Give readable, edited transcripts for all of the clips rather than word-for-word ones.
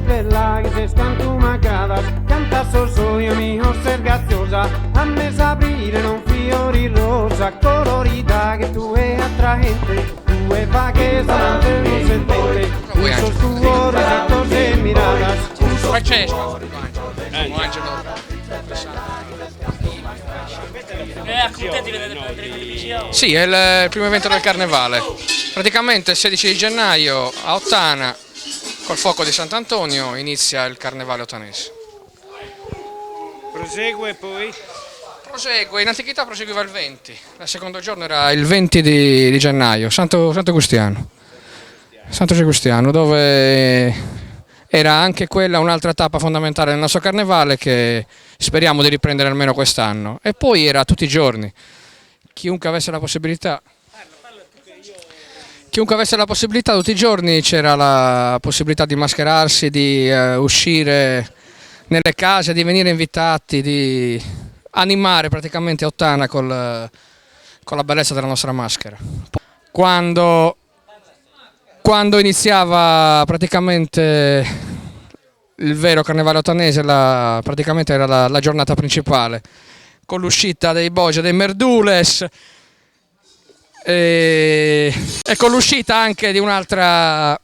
estrella que se scantumacadas, canta sorsoio mio ser graziosa, a me s'aprire non fiori rosa, colorita che tu è attraente, tu è vaghezza, amante non sentente, esos tuos risitos de miradas. Francesco, Angelo. Contenti di vedere vicino? Sì, è il primo evento del Carnevale. Praticamente il 16 di gennaio a Ottana, col fuoco di Sant'Antonio, inizia il Carnevale ottanese. Prosegue poi? Prosegue, in antichità proseguiva il 20, il secondo giorno era il 20 di gennaio, Santo Giustiano, dove era anche quella un'altra tappa fondamentale del nostro Carnevale che speriamo di riprendere almeno quest'anno. E poi era tutti i giorni, chiunque avesse la possibilità tutti i giorni c'era la possibilità di mascherarsi, di uscire nelle case, di venire invitati, di animare praticamente Ottana con la bellezza della nostra maschera. Quando iniziava praticamente il vero Carnevale ottanese, praticamente era la giornata principale, con l'uscita dei Bogia, dei Merdules e con l'uscita anche di un'altra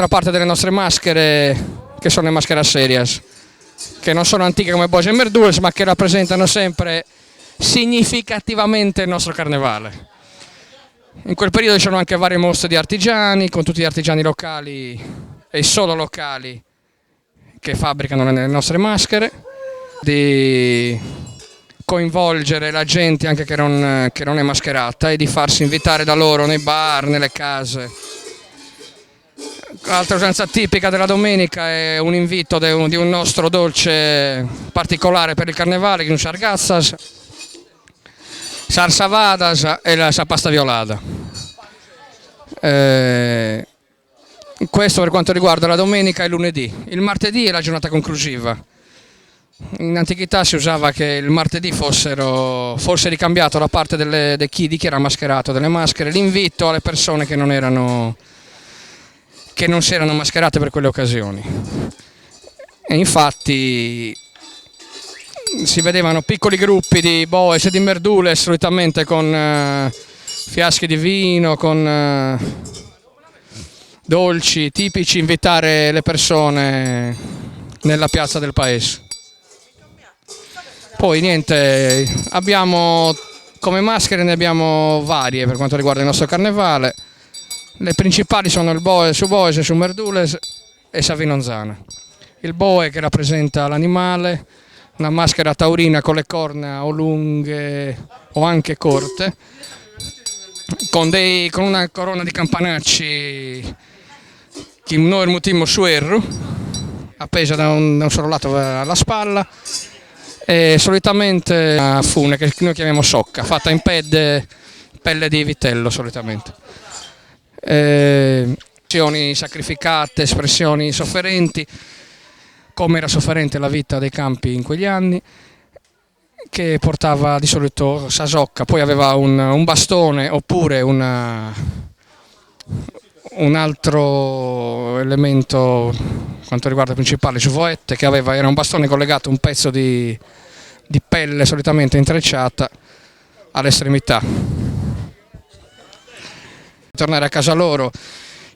parte delle nostre maschere, che sono le maschere Serias, che non sono antiche come Bogia e Merdules, ma che rappresentano sempre significativamente il nostro Carnevale. In quel periodo c'erano anche varie mostre di artigiani, con tutti gli artigiani locali e solo locali che fabbricano le nostre maschere, di coinvolgere la gente anche che non è mascherata e di farsi invitare da loro nei bar, nelle case. L'altra usanza tipica della domenica è un invito di un nostro dolce particolare per il Carnevale, che è un sargazzas, sarsavadas e la pasta violada. Questo per quanto riguarda la domenica e il lunedì. Il martedì è la giornata conclusiva. In antichità si usava che il martedì fosse ricambiato da parte di chi era mascherato delle maschere, l'invito alle persone che non si erano mascherate per quelle occasioni. E infatti si vedevano piccoli gruppi di boes e di merdules, solitamente con fiaschi di vino, con dolci tipici, invitare le persone nella piazza del paese. Poi niente, abbiamo come maschere, ne abbiamo varie per quanto riguarda il nostro Carnevale. Le principali sono il boe su boes e su merdules e Savinonzana. Il boe che rappresenta l'animale, una maschera taurina con le corna o lunghe o anche corte, con una corona di campanacci che noi mutimmo su erru, appesa da un solo lato alla spalla, e solitamente una fune che noi chiamiamo socca, fatta in pelle di vitello solitamente. Espressioni sacrificate, espressioni sofferenti, come era sofferente la vita dei campi in quegli anni, che portava di solito sasocca, poi aveva un bastone oppure un altro elemento quanto riguarda il principale, Giuvoette, che era un bastone collegato a un pezzo di pelle solitamente intrecciata all'estremità. Tornare a casa loro.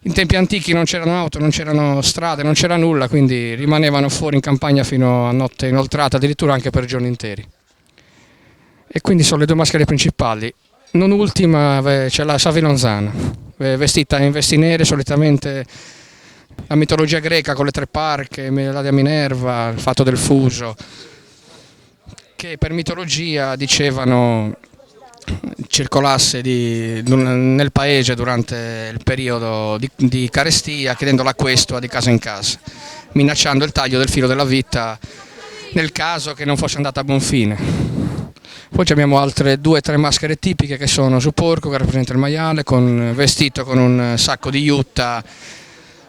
In tempi antichi non c'erano auto, non c'erano strade, non c'era nulla, quindi rimanevano fuori in campagna fino a notte inoltrata, addirittura anche per giorni interi. E quindi sono le due maschere principali. Non ultima c'è la Savinonzana, vestita in vesti nere, solitamente la mitologia greca con le tre parche, la dea Minerva, il fatto del fuso, che per mitologia dicevano circolasse nel paese durante il periodo di carestia, chiedendo l'acquisto di casa in casa, minacciando il taglio del filo della vita nel caso che non fosse andata a buon fine. Poi abbiamo altre 2 o 3 maschere tipiche che sono su porco, che rappresenta il maiale, vestito con un sacco di juta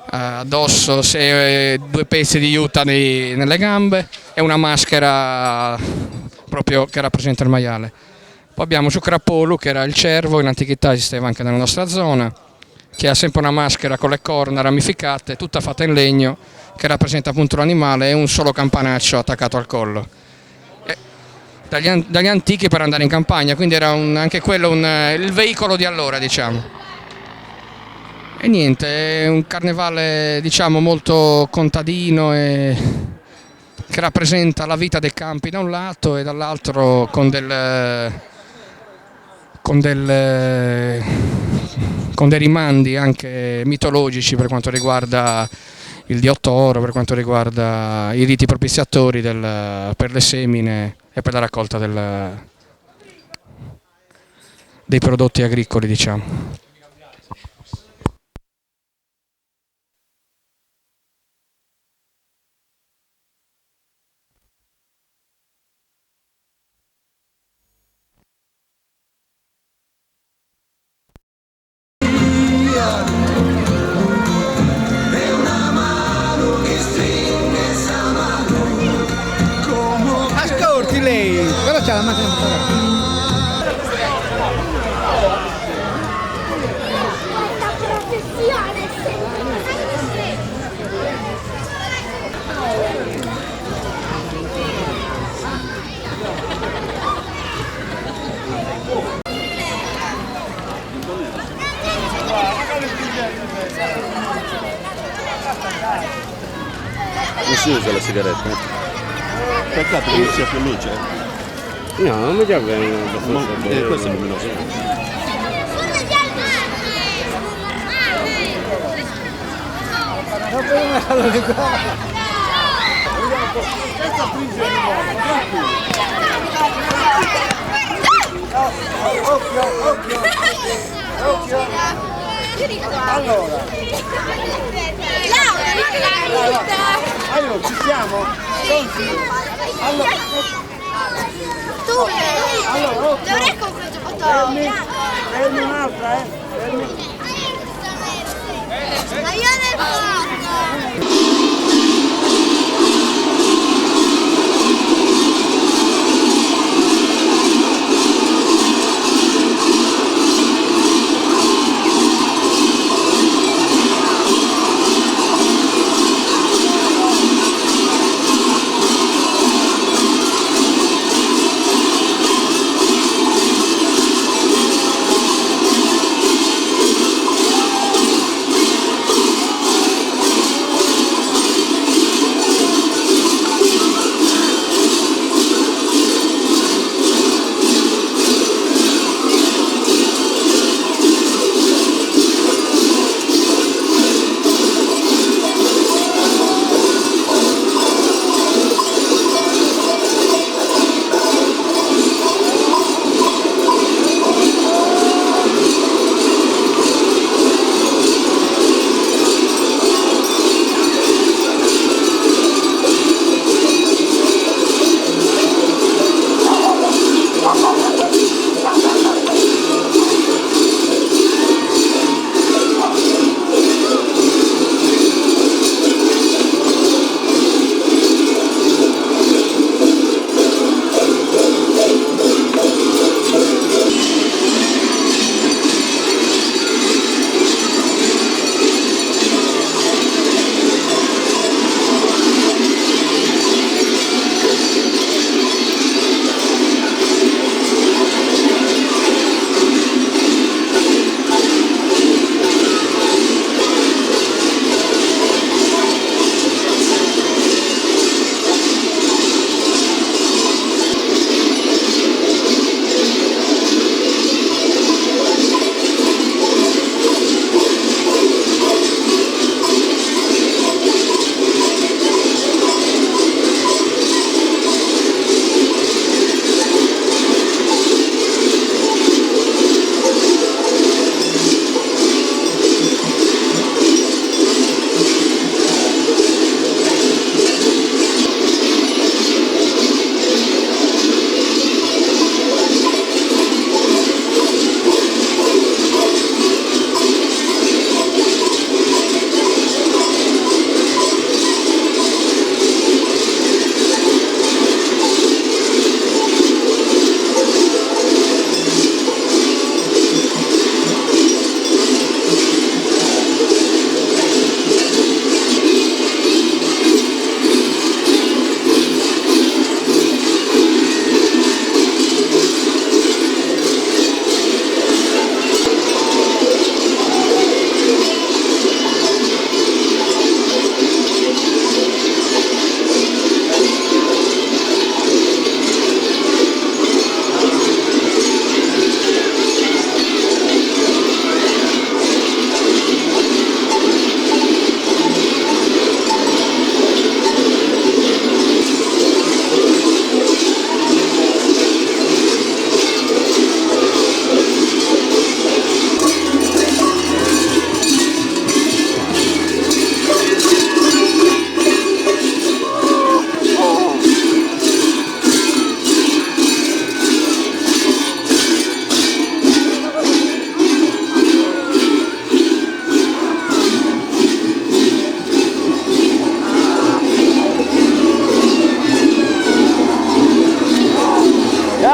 addosso, 2 pezzi di juta nelle gambe e una maschera proprio che rappresenta il maiale. Poi abbiamo su Crapolu, che era il cervo, in antichità esisteva anche nella nostra zona, che ha sempre una maschera con le corna ramificate, tutta fatta in legno, che rappresenta appunto l'animale, e un solo campanaccio attaccato al collo. Dagli antichi per andare in campagna, quindi era anche quello il veicolo di allora, diciamo. E niente, è un carnevale, diciamo, molto contadino e che rappresenta la vita dei campi da un lato, e dall'altro con dei rimandi anche mitologici per quanto riguarda il dio Toro, per quanto riguarda i riti propiziatori per le semine e per la raccolta dei prodotti agricoli, diciamo. Ascolti lei, cosa c'ha la macchina fotografica? Non si usa la sigaretta? Peccato che non sia più luce. No, non mi già bene. Questo è luminoso. Allora, ci siamo? Allora, tu dovrei comprare un fotografo. fermi un'altra, Ma io ne posso.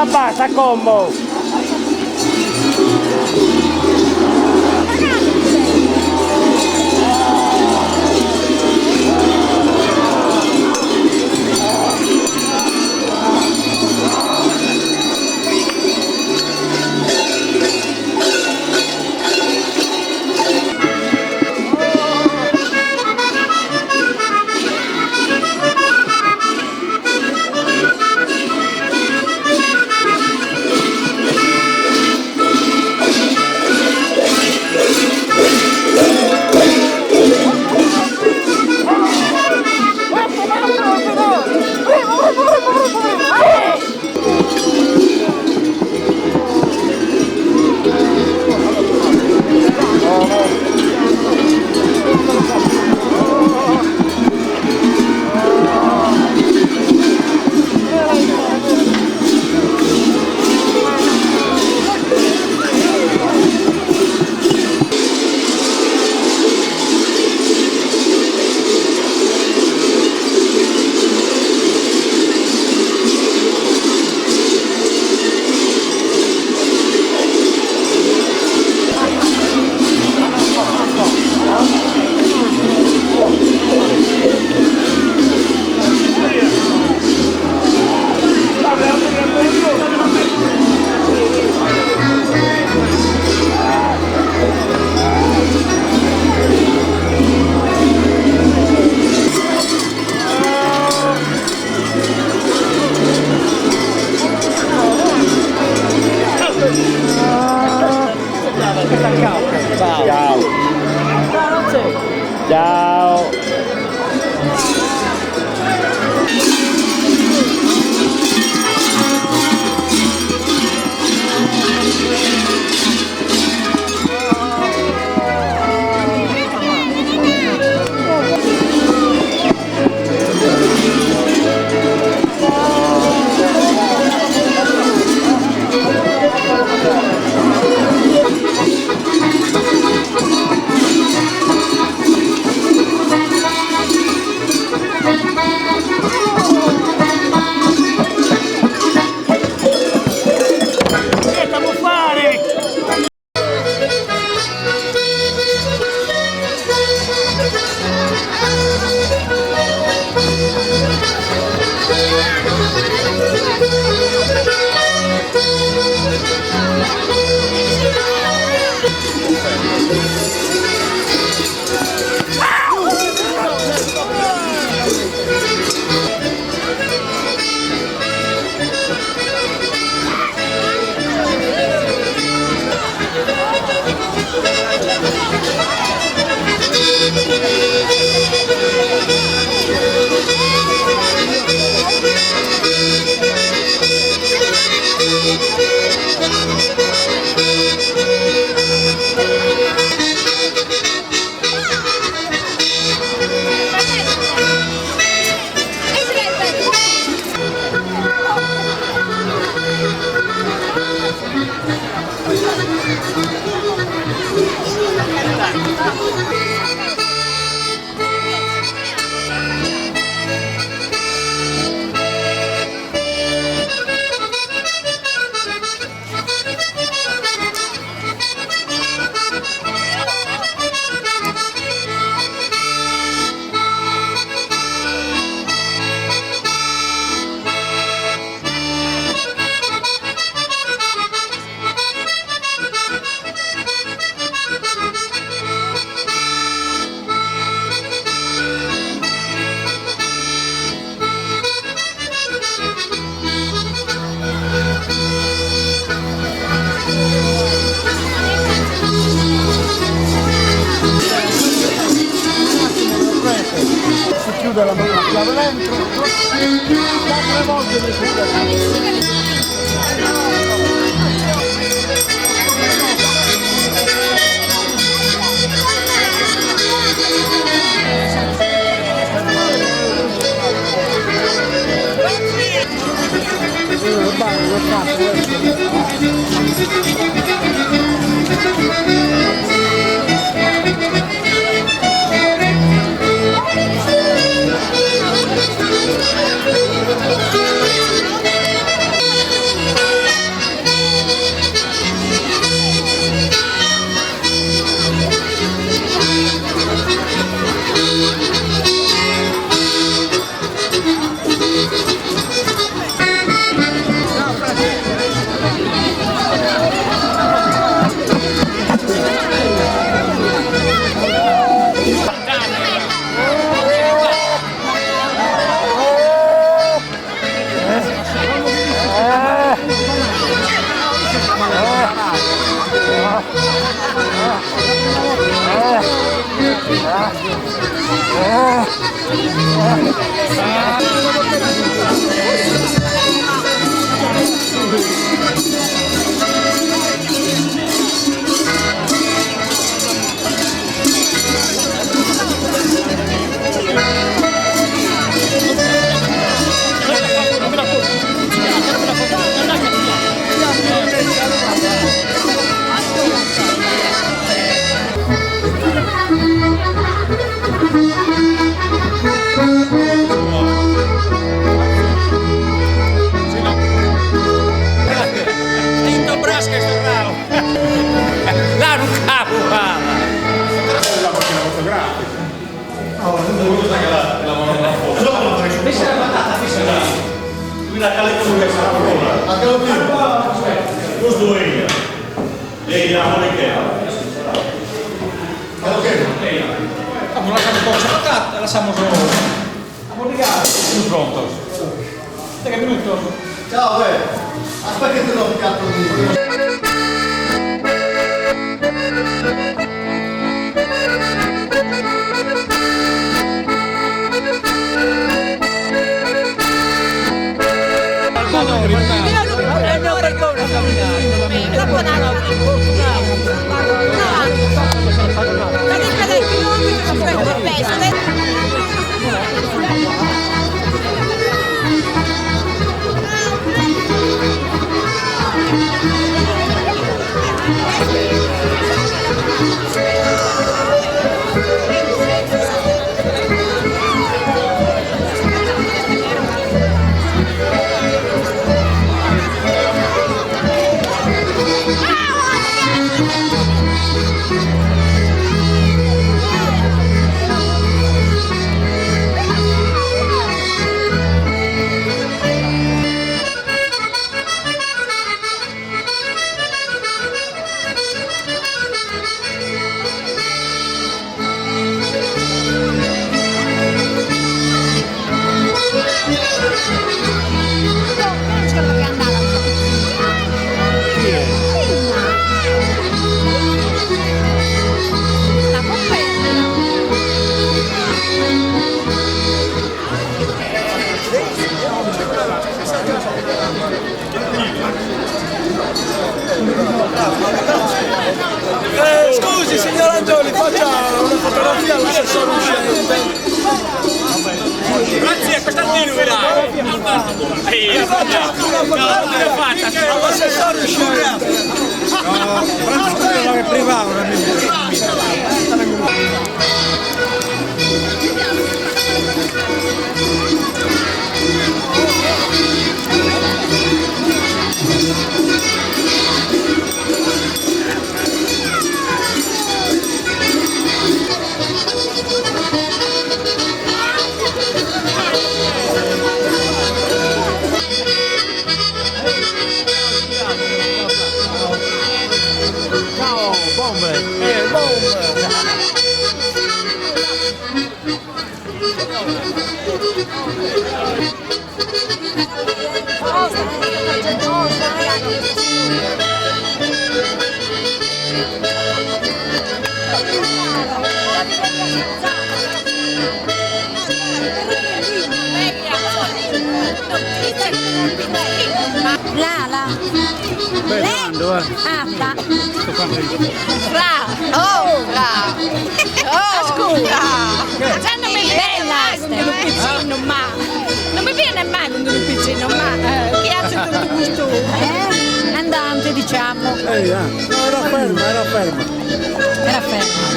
abbassa, combo! Ciao! chiude la chiave dentro, 4 volte di Ciao, aspetta che ti do un piatto di... Scusi signor Angioli, faccia una fotografia all'assessore uscente. Grazie a Costantino Milano. All'assessore uscente. No, Non mi viene mai un piccino, ma piace tutto gusto. Andante, diciamo. No, era ferma. Era ferma.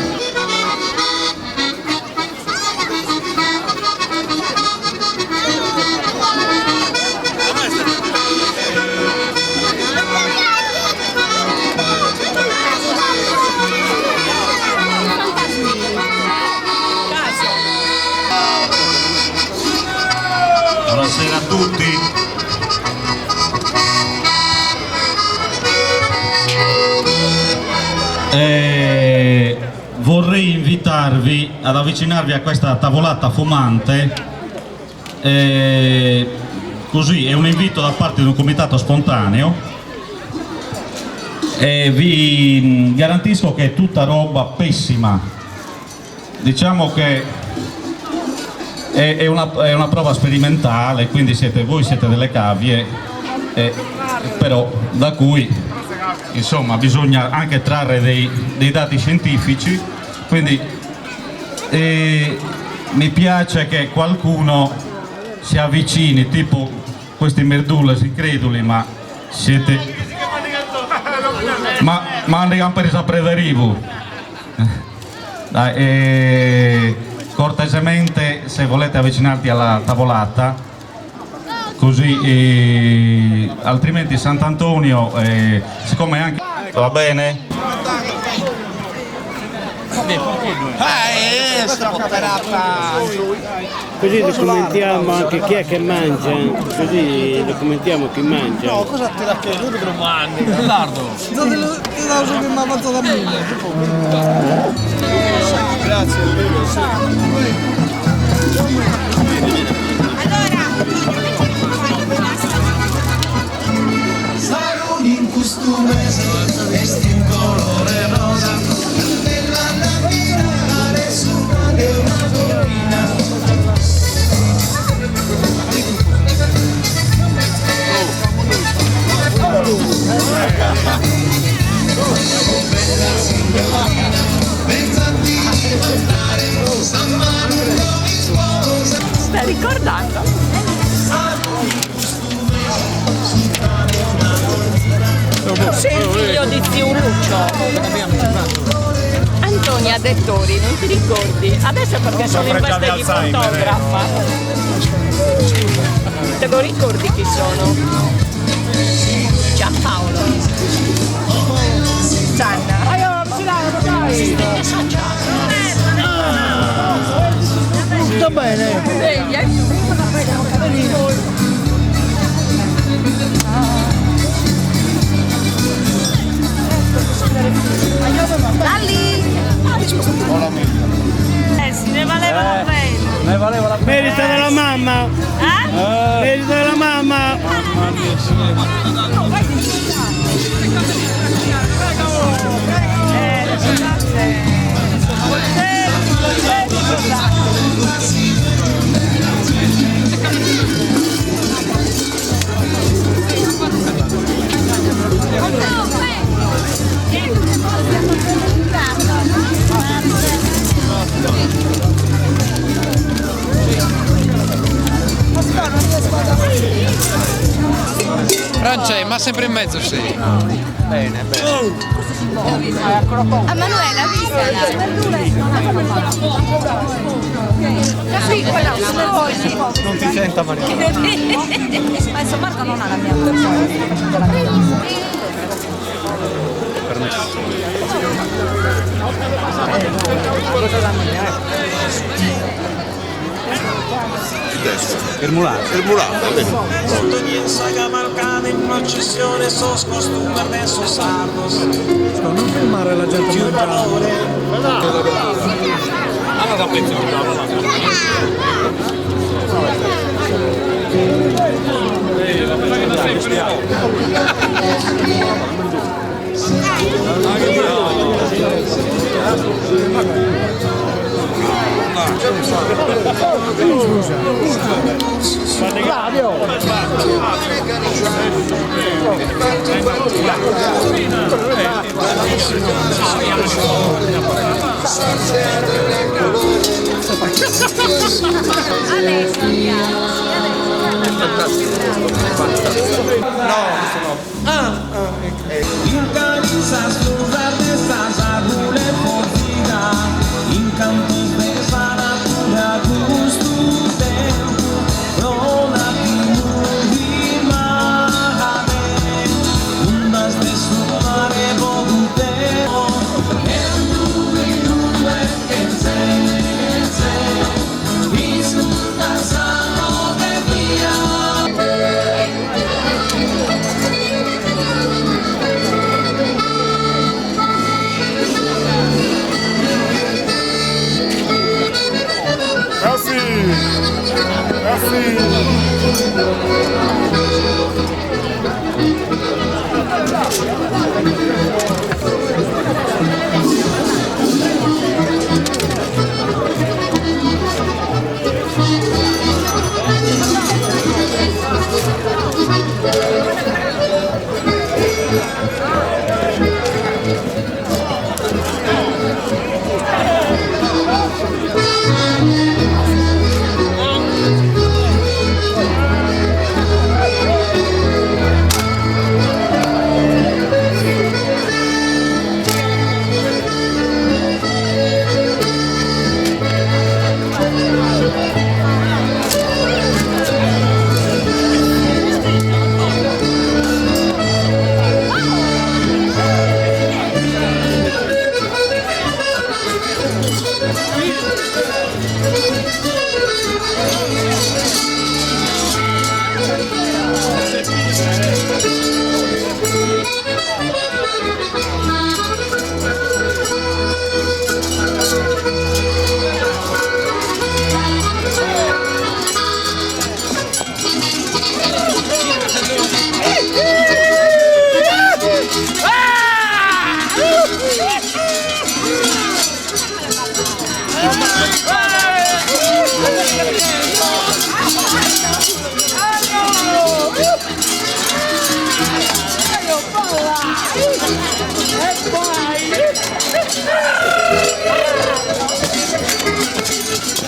Buonasera a tutti. Vorrei invitarvi ad avvicinarvi a questa tavolata fumante, così è un invito da parte di un comitato spontaneo. Vi garantisco che è tutta roba pessima, diciamo che è una prova sperimentale, quindi voi siete delle cavie, però da cui insomma bisogna anche trarre dei dati scientifici, quindi mi piace che qualcuno si avvicini, tipo questi merdules increduli, ma siete... ma andiamo per la prederivo. Dai, cortesemente, se volete avvicinarti alla tavolata, così altrimenti Sant'Antonio, siccome anche... va bene? Così documentiamo anche chi è che mangia, così documentiamo chi mangia. No, cosa te la chiedo? Dove lo mangi? Lardo. Dove lo so che mi ha fatto da me. Grazie. Sarò in costume, vesti in colore rosa, nella navigatore su una collina. Stai ricordando? Sei il figlio di zio Lucio. Antonia Dettori, non ti ricordi? Adesso perché sono in veste di fotografa. Te lo ricordi chi sono? Giampaolo. Sanna. Tutto bene? Dalli! Sì, ne valeva la pena. Ne valeva la pena. Merita della mamma! Merita della mamma! Mamma mia, signore. Francesco, ma sempre in mezzo sei. Bene, bene. A Manuela, vista la piccola, Non ti senta Maria. ma insomma Marco non ha la mia Per mulato, va bene. Sottoglienza cavalcata in processione, sos costume adesso sardos. Non filmare la gente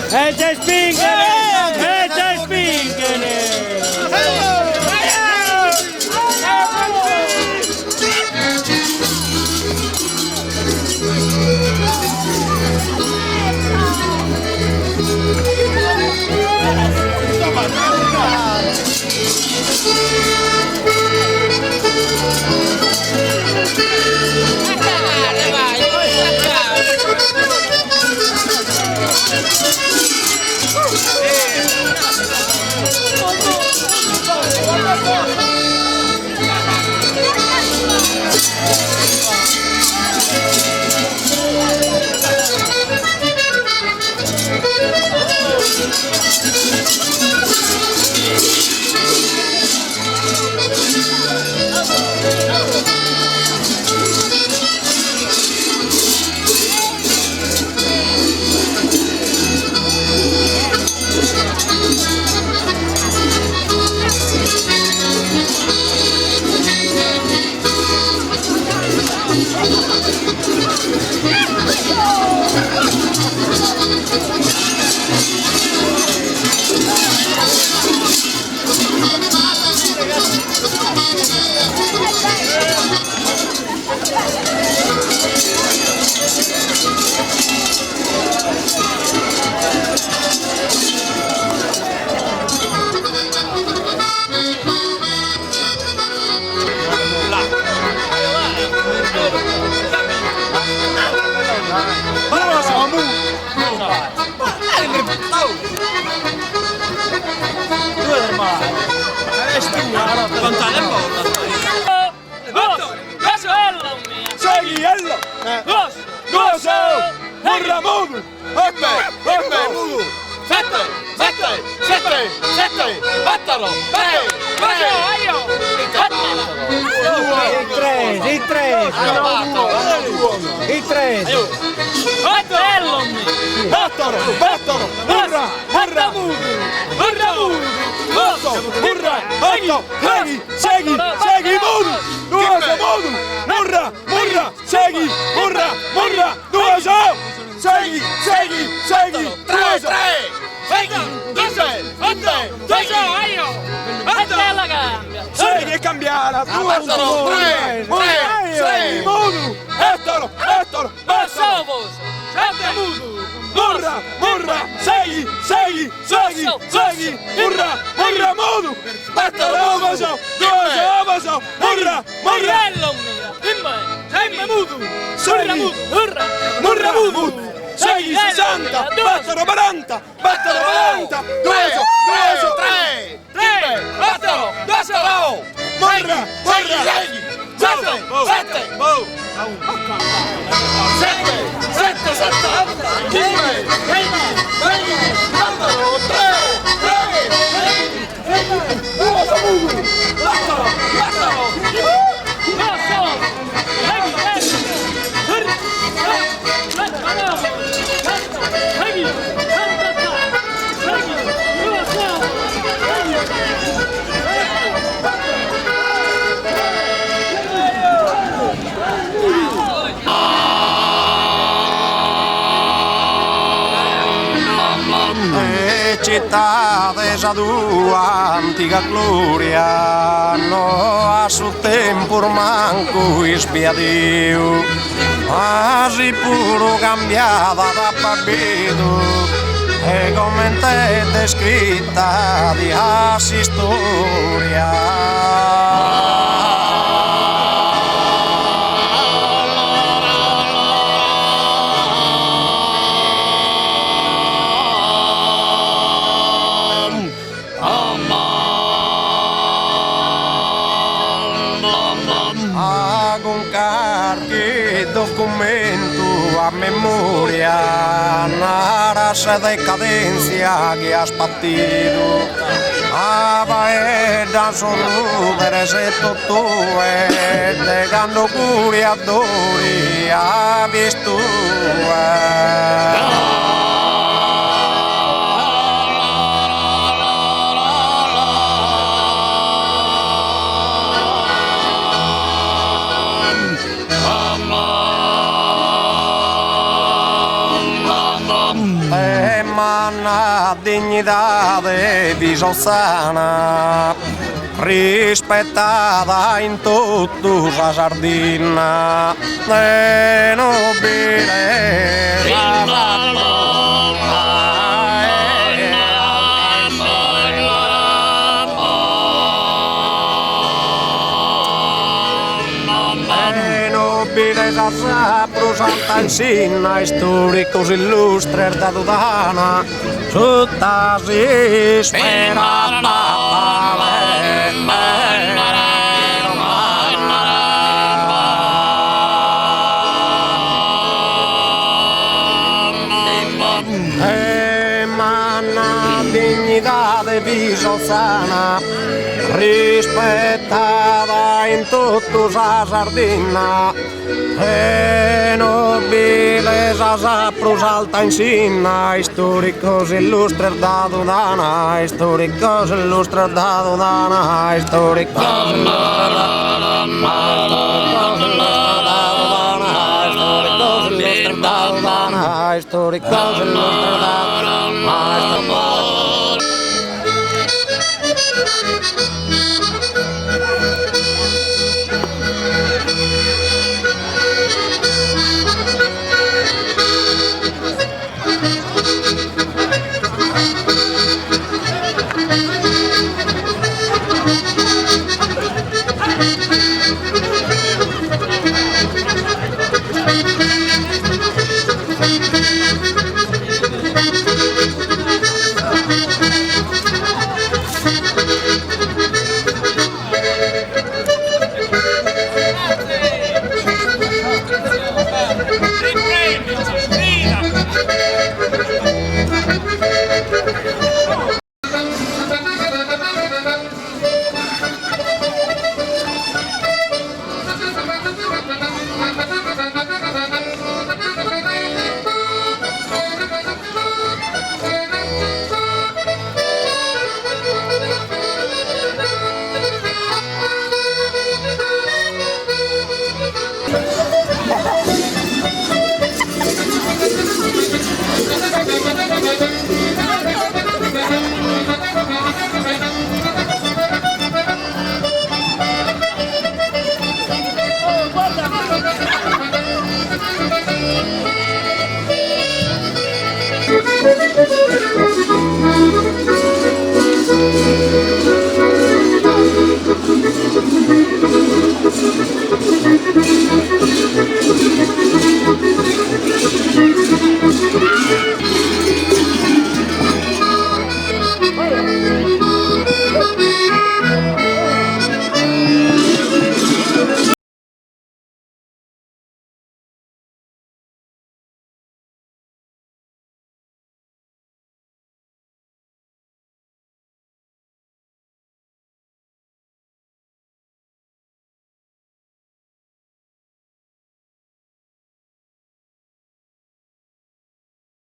c'è spingere! C'è spingere! Città desa tua antica gloria, no a su tempo manco ispiadio, quasi puro cambiata da babito, e come te descritta di storia. Documento a memoria, narras decadencia que has patido. Avaedan son números e totue, negando curiadori a visto. dignidade visosana, rispettata in tutto la giardina, e nobile Sapro Santa Insina, históricos ilustres da Dudana, tutta si spera emana dignidade visosana, rispettata in tutto la sardina, e nobile sapro Santa Insina, históricos ilustres da Dudana, históricos ilustres da Dudana, históricos ilustres da Dudana, históricos ilustres da Dudana.